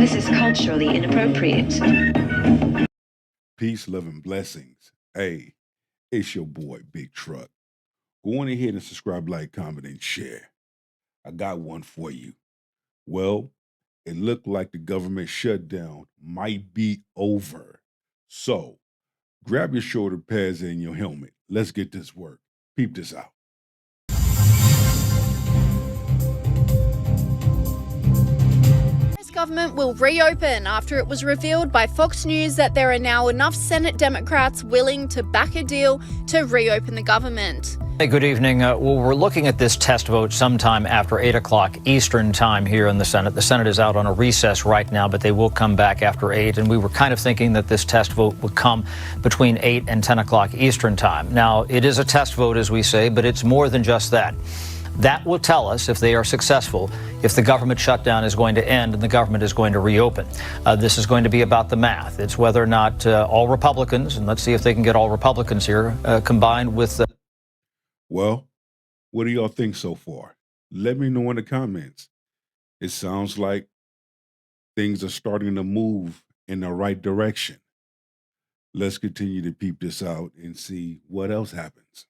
This is culturally inappropriate. Peace, love, and blessings. Hey, it's your boy, Big Truck. Go on ahead and subscribe, like, comment, and share. I got one for you. Well, it looked like the government shutdown might be over. So grab your shoulder pads and your helmet. Let's get this work. Peep this out. Government will reopen after it was revealed by Fox News that there are now enough Senate Democrats willing to back a deal to reopen the government. Hey, good evening. Well, we're looking at this test vote sometime after 8 o'clock Eastern time here in the Senate. The Senate is out on a recess right now, but they will come back after 8. And we were kind of thinking that this test vote would come between 8 and 10 o'clock Eastern time. Now, it is a test vote, as we say, but it's more than just that. That will tell us, if they are successful, if the government shutdown is going to end and the government is going to reopen. This is going to be about the math. It's whether or not all Republicans, and let's see if they can get all Republicans here, combined with... Well, what do y'all think so far? Let me know in the comments. It sounds like things are starting to move in the right direction. Let's continue to peep this out and see what else happens.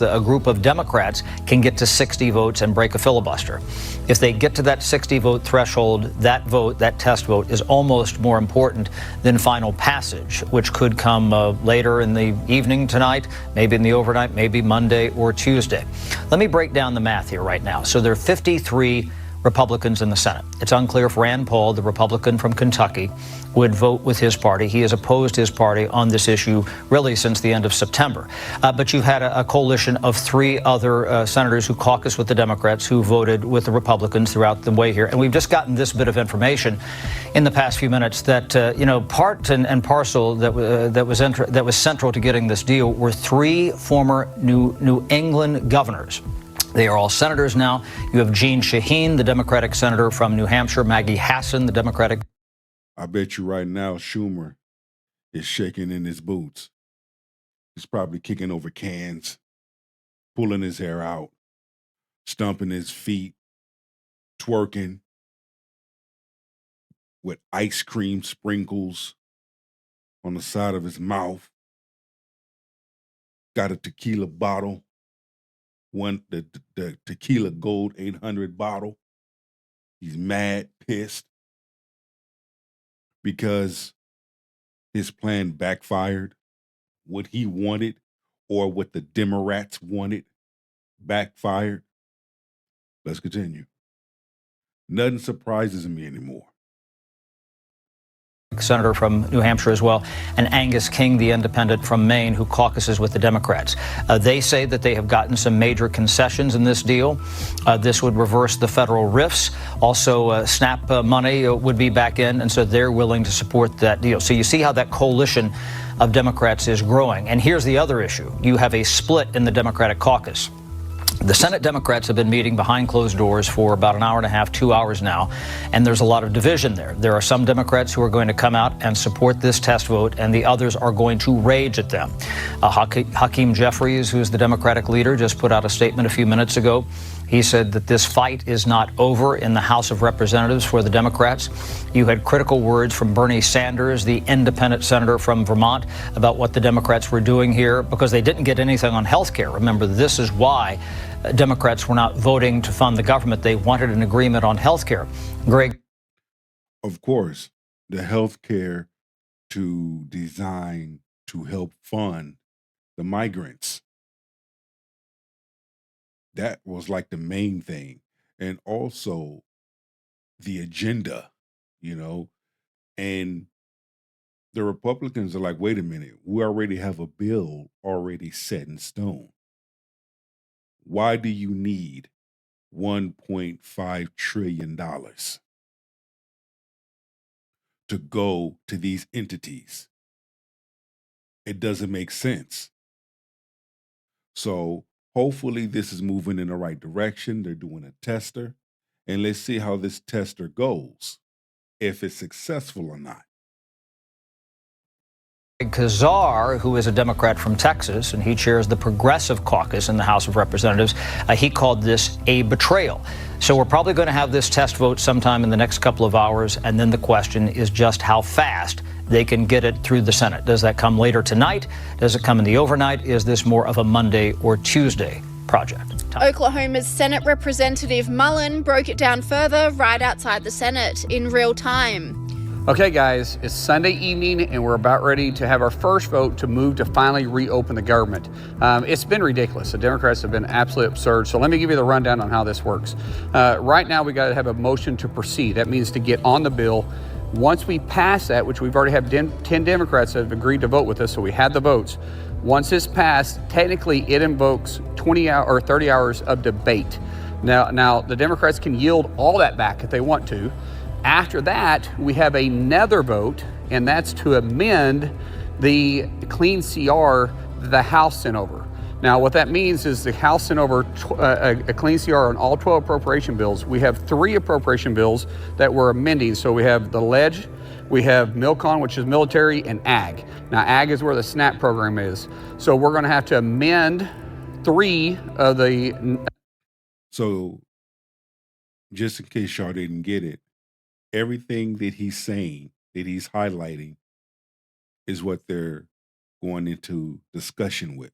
A group of Democrats can get to 60 votes and break a filibuster. If they get to that 60 vote threshold, that vote, that test vote, is almost more important than final passage, which could come later in the evening tonight, maybe in the overnight, maybe Monday or Tuesday. Let me break down the math here right now. So there are 53 Republicans in the Senate. It's unclear if Rand Paul, the Republican from Kentucky, would vote with his party. He has opposed his party on this issue really since the end of September. But you've had a coalition of 3 other senators who caucus with the Democrats who voted with the Republicans throughout the way here. And we've just gotten this bit of information in the past few minutes that, part and parcel that was central to getting this deal were 3 former New England governors. They are all senators now. You have Jeanne Shaheen, the Democratic senator from New Hampshire, Maggie Hassan, the Democratic. I bet you right now Schumer is shaking in his boots. He's probably kicking over cans, pulling his hair out, stomping his feet, twerking with ice cream sprinkles on the side of his mouth. Got a tequila bottle. The tequila gold 800 bottle. He's mad, pissed, because his plan backfired. What he wanted, or what the Democrats wanted, backfired. Let's continue. Nothing surprises me anymore. Senator from New Hampshire as well, and Angus King, the independent from Maine, who caucuses with the Democrats. They say that they have gotten some major concessions in this deal. This would reverse the federal RIFs. Also, SNAP money would be back in, and so they're willing to support that deal. So you see how that coalition of Democrats is growing. And here's the other issue. You have a split in the Democratic caucus. The Senate Democrats have been meeting behind closed doors for about an hour and a half, 2 hours now, and there's a lot of division there. There are some Democrats who are going to come out and support this test vote, and the others are going to rage at them. Hakeem Jeffries, who's the Democratic leader, just put out a statement a few minutes ago. He said that this fight is not over in the House of Representatives for the Democrats. You had critical words from Bernie Sanders, the independent senator from Vermont, about what the Democrats were doing here because they didn't get anything on health care. Remember, this is why Democrats were not voting to fund the government. They wanted an agreement on health care. Greg. Of course, the health care to design to help fund the migrants. That was like the main thing. And also the agenda, and the Republicans are like, wait a minute, we already have a bill already set in stone. Why do you need $1.5 trillion to go to these entities? It doesn't make sense. So hopefully this is moving in the right direction. They're doing a tester, and let's see how this tester goes, if it's successful or not. Kazar, who is a Democrat from Texas, and he chairs the Progressive Caucus in the House of Representatives, he called this a betrayal. So we're probably going to have this test vote sometime in the next couple of hours, and then the question is just how fast they can get it through the Senate. Does that come later tonight? Does it come in the overnight? Is this more of a Monday or Tuesday project? Time. Oklahoma's Senate Representative Mullen broke it down further right outside the Senate in real time. Okay, guys, it's Sunday evening, and we're about ready to have our first vote to move to finally reopen the government. It's been ridiculous. The Democrats have been absolutely absurd. So let me give you the rundown on how this works. Right now, we got to have a motion to proceed. That means to get on the bill. Once we pass that, which we've already had 10 Democrats that have agreed to vote with us, so we had the votes. Once it's passed, technically it invokes 20 or 30 hours of debate. Now the Democrats can yield all that back if they want to. After that, we have another vote, and that's to amend the clean CR that the House sent over. Now, what that means is the House sent over a clean CR on all 12 appropriation bills. We have 3 appropriation bills that we're amending. So we have the LEDGE, we have MILCON, which is military, and AG. Now, AG is where the SNAP program is. So we're going to have to amend 3 of the... So, just in case y'all didn't get it, everything that he's saying, that he's highlighting, is what they're going into discussion with,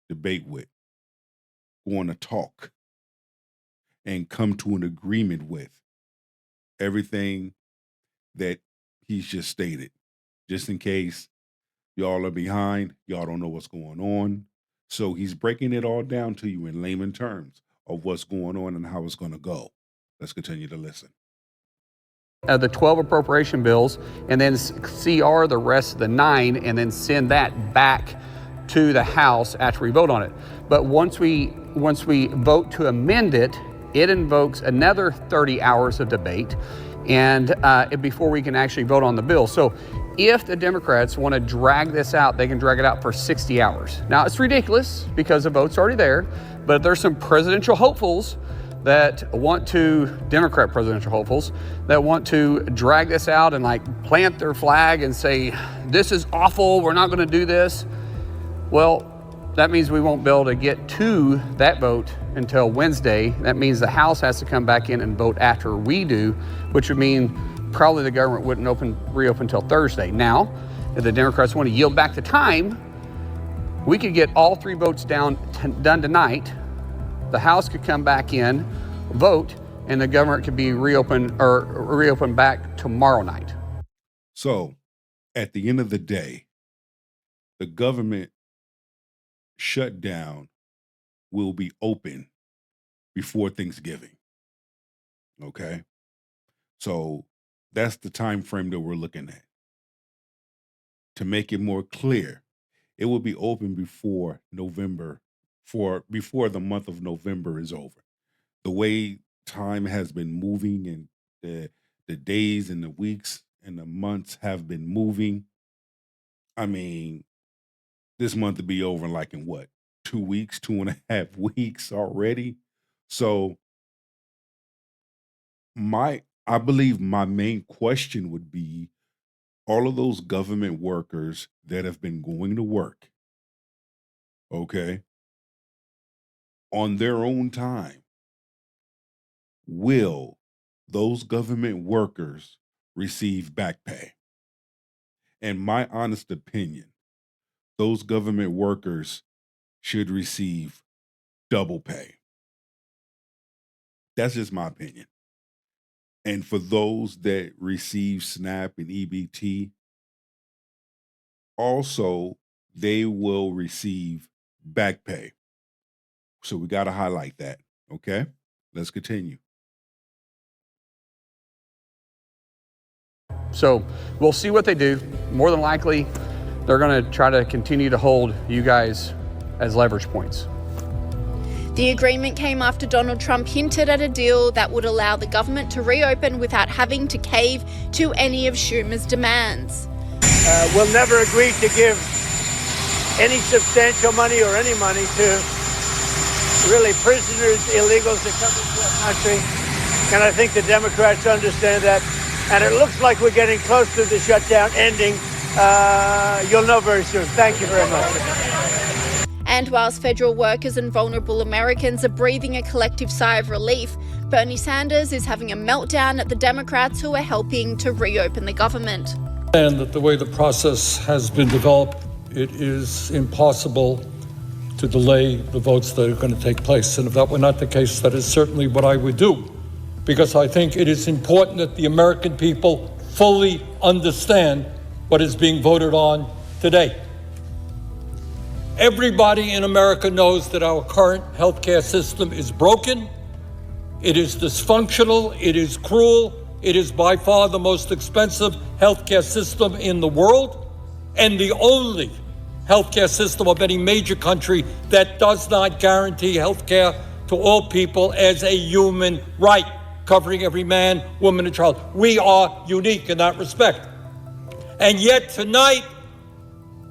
debate with, going to talk, and come to an agreement with. Everything that he's just stated. Just in case y'all are behind, y'all don't know what's going on. So he's breaking it all down to you in layman terms of what's going on and how it's going to go. Let's continue to listen. The 12 appropriation bills, and then CR the rest of the 9, and then send that back to the House after we vote on it. But once we vote to amend it, it invokes another 30 hours of debate, and before we can actually vote on the bill. So if the Democrats want to drag this out, they can drag it out for 60 hours. Now, it's ridiculous because the vote's already there, but there's some presidential hopefuls that want to, Democrat presidential hopefuls, that want to drag this out and like plant their flag and say, this is awful, we're not going to do this. Well, that means we won't be able to get to that vote until Wednesday. That means the House has to come back in and vote after we do, which would mean probably the government wouldn't reopen until Thursday. Now, if the Democrats want to yield back the time, we could get all 3 votes done tonight. The House could come back in, vote, and the government could be reopened back tomorrow night. So, at the end of the day, the government shutdown will be open before Thanksgiving. Okay? So, that's the time frame that we're looking at. To make it more clear, it will be open before before the month of November is over. The way time has been moving and the days and the weeks and the months have been moving, I mean, this month will be over in what, 2 weeks, 2.5 weeks already. So I believe my main question would be all of those government workers that have been going to work, okay, on their own time, will those government workers receive back pay? In my honest opinion, those government workers should receive double pay. That's just my opinion. And for those that receive SNAP and EBT, also, they will receive back pay. So we got to highlight that. Okay, let's continue. So we'll see what they do. More than likely, they're going to try to continue to hold you guys as leverage points. The agreement came after Donald Trump hinted at a deal that would allow the government to reopen without having to cave to any of Schumer's demands. We'll never agree to give any substantial money or any money to really prisoners, illegals that come into our country. And I think the Democrats understand that. And it looks like we're getting close to the shutdown ending. you'll know very soon. Thank you very much. And whilst federal workers and vulnerable Americans are breathing a collective sigh of relief, Bernie Sanders is having a meltdown at the Democrats who are helping to reopen the government. And that the way the process has been developed, it is impossible to delay the votes that are going to take place. And if that were not the case, that is certainly what I would do, because I think it is important that the American people fully understand what is being voted on today. Everybody in America knows that our current healthcare system is broken, it is dysfunctional, it is cruel, it is by far the most expensive healthcare system in the world, and the only healthcare system of any major country that does not guarantee healthcare to all people as a human right, covering every man, woman, and child. We are unique in that respect. And yet tonight,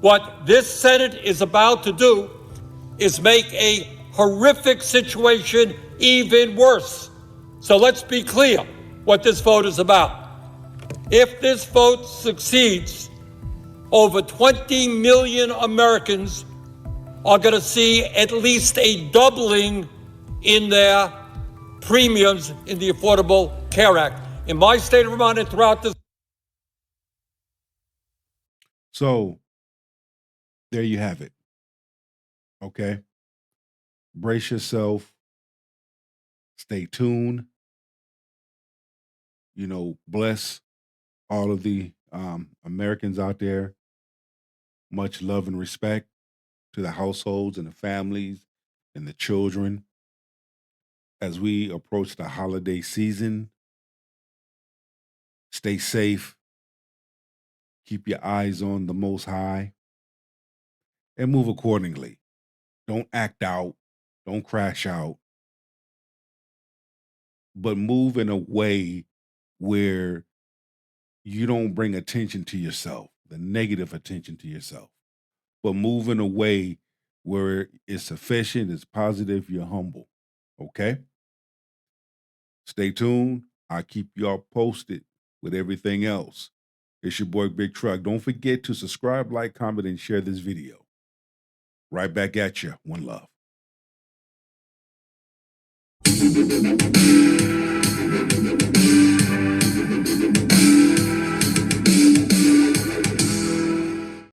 what this Senate is about to do is make a horrific situation even worse. So let's be clear what this vote is about. If this vote succeeds, over 20 million Americans are going to see at least a doubling in their premiums in the Affordable Care Act. In my state of Vermont and throughout this. So there you have it. Okay. Brace yourself. Stay tuned. You know, bless all of the Americans out there. Much love and respect to the households and the families and the children as we approach the holiday season. Stay safe. Keep your eyes on the Most High and move accordingly. Don't act out. Don't crash out. But move in a way where you don't bring attention to yourself, the negative attention to yourself, but move in a way where it's sufficient, it's positive, you're humble. Okay? Stay tuned. I'll keep y'all posted with everything else. It's your boy Big Truck. Don't forget to subscribe, like, comment, and share this video. Right back at you. One love.